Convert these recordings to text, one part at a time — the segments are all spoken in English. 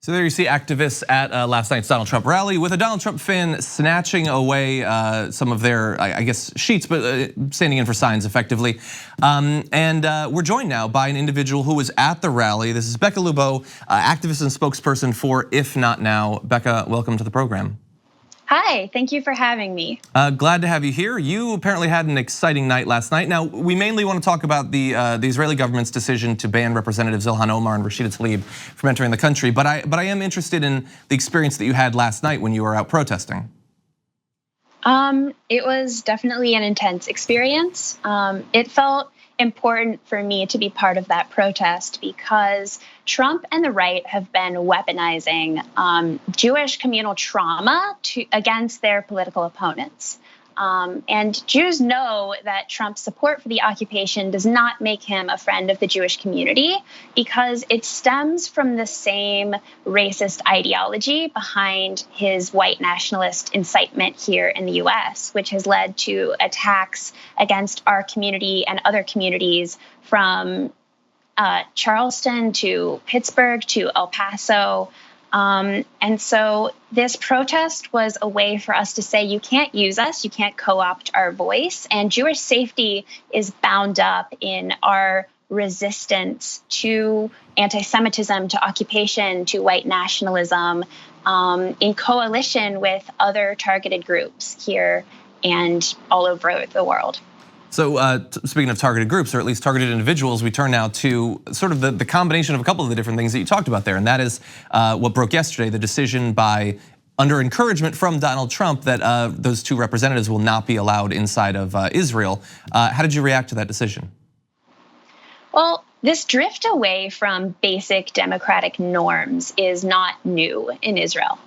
So there you see activists at last night's Donald Trump rally with a Donald Trump fan snatching away some of their, I guess, sheets, but standing in for signs effectively. We're joined now by an individual who was at the rally. This is Becca Lubo, activist and spokesperson for If Not Now. Becca, welcome to the program. Hi, thank you for having me. Glad to have you here. You apparently had an exciting night last night. Now, we mainly want to talk about the Israeli government's decision to ban Representatives Ilhan Omar and Rashida Tlaib from entering the country. But I am interested in the experience that you had last night when you were out protesting. It was definitely an intense experience. It felt important for me to be part of that protest because Trump and the right have been weaponizing Jewish communal trauma against their political opponents. And Jews know that Trump's support for the occupation does not make him a friend of the Jewish community because it stems from the same racist ideology behind his white nationalist incitement here in the US, which has led to attacks against our community and other communities from Charleston to Pittsburgh to El Paso. And so this protest was a way for us to say, you can't use us, you can't co-opt our voice, and Jewish safety is bound up in our resistance to anti-Semitism, to occupation, to white nationalism, in coalition with other targeted groups here and all over the world. So speaking of targeted groups, or at least targeted individuals, we turn now to sort of the combination of a couple of the different things that you talked about there. And that is what broke yesterday, the decision under encouragement from Donald Trump that those two representatives will not be allowed inside of Israel. How did you react to that decision? Well, this drift away from basic democratic norms is not new in Israel.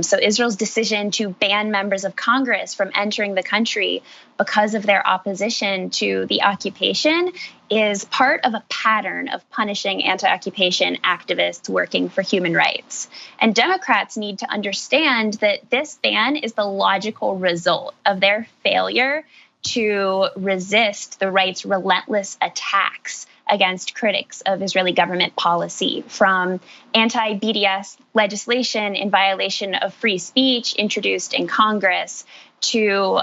So Israel's decision to ban members of Congress from entering the country because of their opposition to the occupation is part of a pattern of punishing anti-occupation activists working for human rights. And Democrats need to understand that this ban is the logical result of their failure to resist the right's relentless attacks against critics of Israeli government policy, from anti-BDS legislation in violation of free speech introduced in Congress to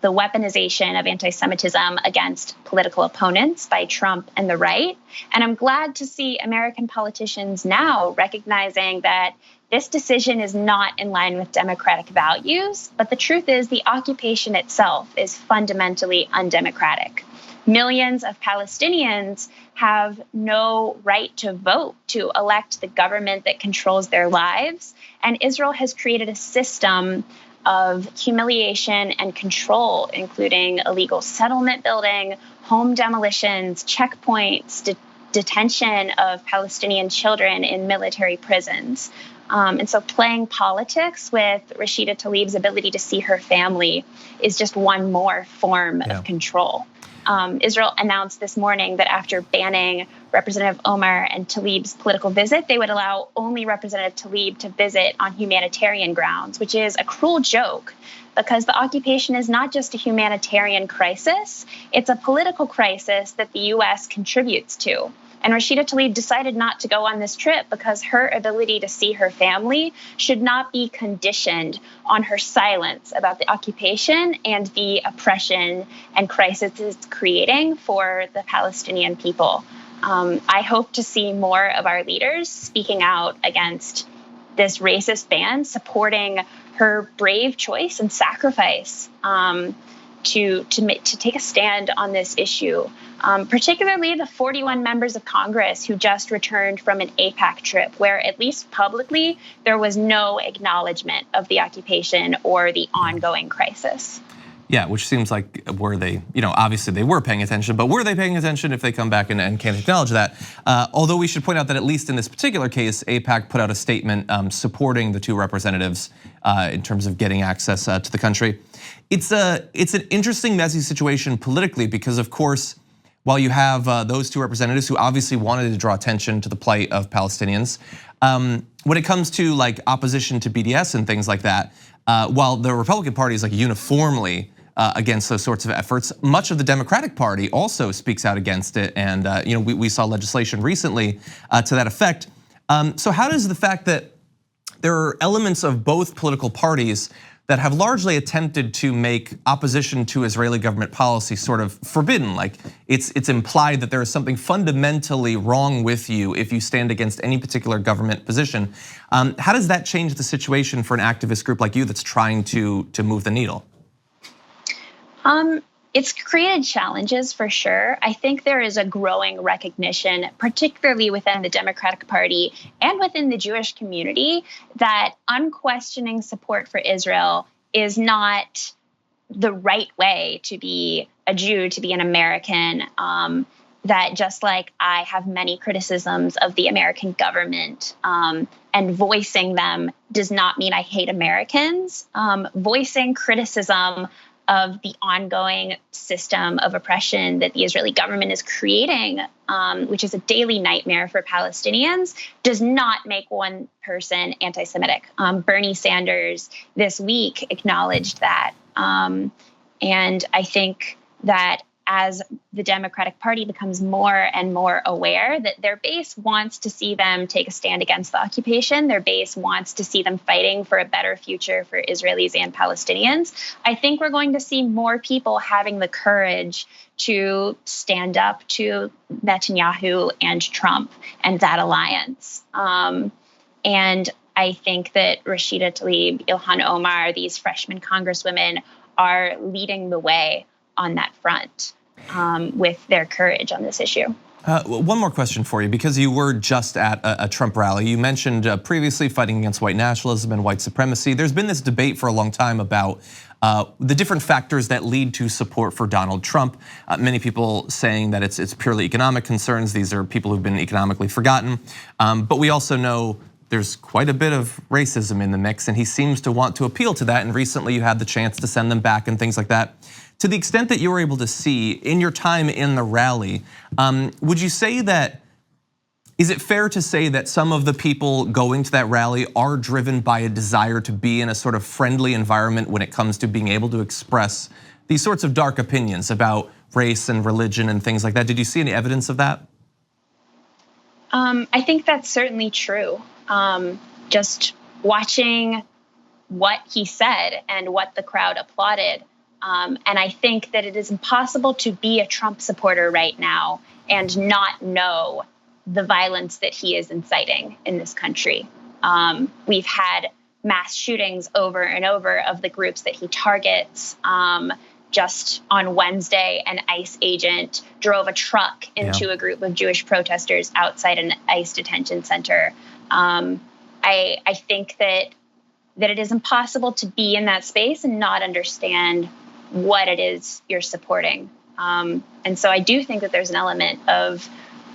the weaponization of anti-Semitism against political opponents by Trump and the right. And I'm glad to see American politicians now recognizing that this decision is not in line with democratic values, but the truth is the occupation itself is fundamentally undemocratic. Millions of Palestinians have no right to vote to elect the government that controls their lives. And Israel has created a system of humiliation and control, including illegal settlement building, home demolitions, checkpoints, detention of Palestinian children in military prisons. And so playing politics with Rashida Tlaib's ability to see her family is just one more form of control. Israel announced this morning that after banning Representative Omar and Tlaib's political visit, they would allow only Representative Tlaib to visit on humanitarian grounds, which is a cruel joke because the occupation is not just a humanitarian crisis, it's a political crisis that the US contributes to. And Rashida Tlaib decided not to go on this trip because her ability to see her family should not be conditioned on her silence about the occupation and the oppression and crisis it's creating for the Palestinian people. I hope to see more of our leaders speaking out against this racist ban, supporting her brave choice and sacrifice to take a stand on this issue. Particularly the 41 members of Congress who just returned from an AIPAC trip where, at least publicly, there was no acknowledgement of the occupation or the ongoing crisis. Yeah, which seems like were they, obviously they were paying attention, but were they paying attention if they come back and can't acknowledge that? Although we should point out that at least in this particular case, AIPAC put out a statement supporting the two representatives in terms of getting access to the country. It's an interesting, messy situation politically because, of course, while you have those two representatives who obviously wanted to draw attention to the plight of Palestinians, when it comes to like opposition to BDS and things like that, while the Republican Party is like uniformly against those sorts of efforts, much of the Democratic Party also speaks out against it, and we saw legislation recently to that effect. So how does the fact that there are elements of both political parties that have largely attempted to make opposition to Israeli government policy sort of forbidden. Like it's implied that there is something fundamentally wrong with you if you stand against any particular government position. How does that change the situation for an activist group like you that's trying to move the needle? It's created challenges for sure. I think there is a growing recognition, particularly within the Democratic Party and within the Jewish community, that unquestioning support for Israel is not the right way to be a Jew, to be an American. That just like I have many criticisms of the American government, and voicing them does not mean I hate Americans. Voicing criticism of the ongoing system of oppression that the Israeli government is creating, which is a daily nightmare for Palestinians, does not make one person anti-Semitic. Bernie Sanders this week acknowledged that. And I think that as the Democratic Party becomes more and more aware that their base wants to see them take a stand against the occupation, their base wants to see them fighting for a better future for Israelis and Palestinians, I think we're going to see more people having the courage to stand up to Netanyahu and Trump and that alliance. And I think that Rashida Tlaib, Ilhan Omar, these freshman congresswomen are leading the way on that front with their courage on this issue. One more question for you, because you were just at a Trump rally. You mentioned previously fighting against white nationalism and white supremacy. There's been this debate for a long time about the different factors that lead to support for Donald Trump. Many people saying that it's purely economic concerns. These are people who've been economically forgotten. But we also know there's quite a bit of racism in the mix, and he seems to want to appeal to that. And recently you had the chance to send them back and things like that. To the extent that you were able to see in your time in the rally, would you say that, is it fair to say that some of the people going to that rally are driven by a desire to be in a sort of friendly environment when it comes to being able to express these sorts of dark opinions about race and religion and things like that? Did you see any evidence of that? I think that's certainly true. Just watching what he said and what the crowd applauded. And I think that it is impossible to be a Trump supporter right now and not know the violence that he is inciting in this country. We've had mass shootings over and over of the groups that he targets. Just on Wednesday, an ICE agent drove a truck into a group of Jewish protesters outside an ICE detention center. I think that it is impossible to be in that space and not understand what it is you're supporting. And so I do think that there's an element of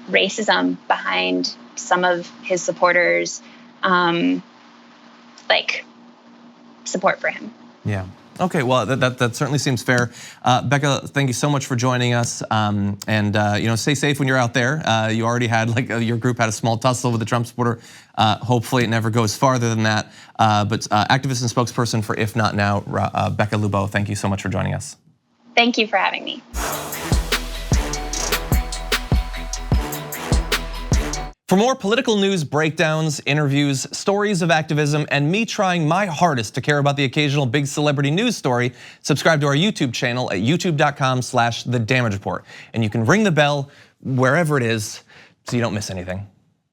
racism behind some of his supporters, like support for him. Yeah. Okay, well, that certainly seems fair. Becca, thank you so much for joining us. And stay safe when you're out there. You already had your group had a small tussle with a Trump supporter. Hopefully, it never goes farther than that. But activist and spokesperson for If Not Now, Becca Lubo, thank you so much for joining us. Thank you for having me. For more political news, breakdowns, interviews, stories of activism, and me trying my hardest to care about the occasional big celebrity news story, subscribe to our YouTube channel at youtube.com/The Damage Report. And you can ring the bell wherever it is so you don't miss anything.